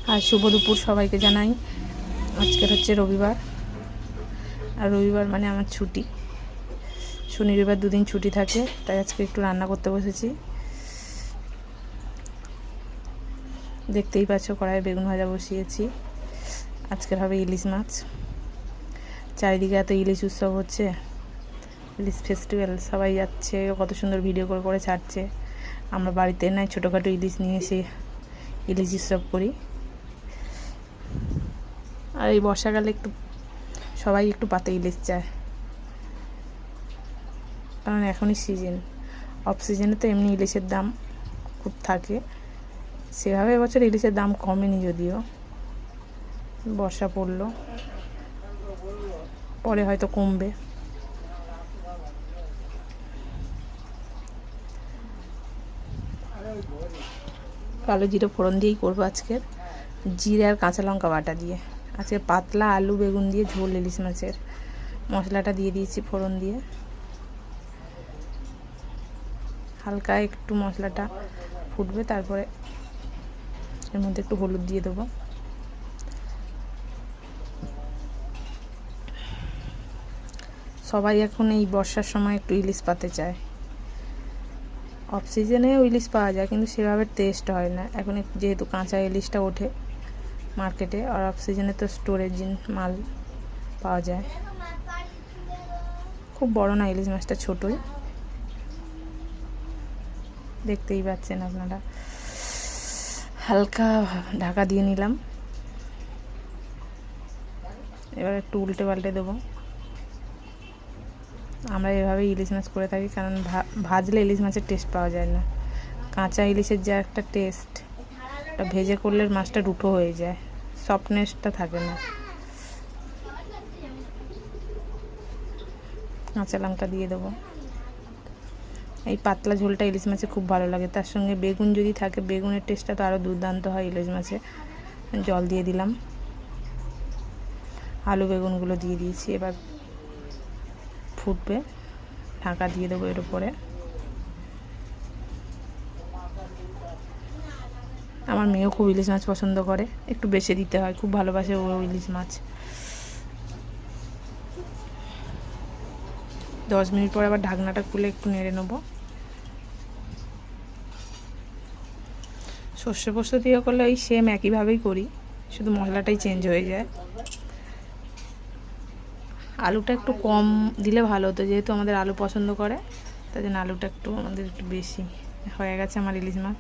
আর শুভ দুপুর সবাইকে জানাই। আজকের হচ্ছে রবিবার, আর রবিবার মানে আমার ছুটি। শনি রবিবার দুদিন ছুটি থাকে, তাই আজকে একটু রান্না করতে বসেছি। দেখতেই পাচ্ছ কড়াইয়ে বেগুন ভাজা বসিয়েছি। আজকের হবে ইলিশ মাছ। চারিদিকে এত ইলিশ উৎসব হচ্ছে, ইলিশ ফেস্টিভ্যাল, সবাই যাচ্ছে, কত সুন্দর ভিডিও করে করে ছাড়ছে। আমরা বাড়িতে নাই ছোটোখাটো ইলিশ নিয়ে এসে ইলিশ উৎসব করি। আর এই বর্ষাকালে একটু সবাই একটু পাতে ইলিশ চায়, কারণ এখনই সিজন। অফ সিজনে তো এমনি ইলিশের দাম খুব থাকে, সেভাবে এবছর ইলিশের দাম কমেনি, যদিও বর্ষা পড়লো, পরে হয়তো কমবে। কালো জিরে ফোড়ন দিয়েই করবো আজকের, জিরে আর কাঁচা লঙ্কা বাটা দিয়ে। আজকে পাতলা আলু বেগুন দিয়ে ঝোল ইলিশ মাছের। মশলাটা দিয়ে দিয়েছি ফোড়ন দিয়ে, হালকা একটু মশলাটা ফুটবে, তারপরে এর মধ্যে একটু হলুদ দিয়ে দেবো। সবাই এখন এই বর্ষার সময় একটু ইলিশ পাতে চায়। অফ সিজনেও ইলিশ পাওয়া যায়, কিন্তু সেভাবে টেস্ট হয় না। এখন যেহেতু কাঁচা ইলিশটা ওঠে মার্কেটে, আর অফ সিজনে তো স্টোরেজ মাল পাওয়া যায়। খুব বড় না ইলিশ মাছটা, ছোটোই, দেখতেই পাচ্ছেন আপনারা। হালকা ঢাকা দিয়ে নিলাম, এবার একটু উল্টে পাল্টে দেবো। আমরা এভাবেই ইলিশ মাছ করে থাকি, কারণ ভাজলে ইলিশ মাছের টেস্ট পাওয়া যায় না। কাঁচা ইলিশের যা একটা টেস্ট, ওটা ভেজে করলে মাছটা রুটো হয়ে যায়, সফটনেসটা থাকে না। কাঁচা লঙ্কা দিয়ে দেবো। এই পাতলা ঝোলটা ইলিশ মাছে খুব ভালো লাগে, তার সঙ্গে বেগুন যদি থাকে, বেগুনের টেস্টটা তো আরও দুর্দান্ত হয় ইলিশ মাছে। জল দিয়ে দিলাম, আলু বেগুনগুলো দিয়ে দিয়েছি, এবার ফুটবে, ঢাকা দিয়ে দেবো এর উপরে। আমার মেয়েও খুব ইলিশ মাছ পছন্দ করে, একটু বেশি দিতে হয়, খুব ভালোবাসে ও ইলিশ মাছ। 10 মিনিট পর আবার ঢাকনাটা খুলে একটু নেড়ে নেবো। সর্ষে পোস্ত দিয়ে করলে ওই সেম একইভাবেই করি, শুধু মশলাটাই চেঞ্জ হয়ে যায়। আলুটা একটু কম দিলে ভালো হতো, যেহেতু আমাদের আলু পছন্দ করে, তাই জন্য আলুটা একটু আমাদের একটু বেশি। হয়ে গেছে আমার ইলিশ মাছ।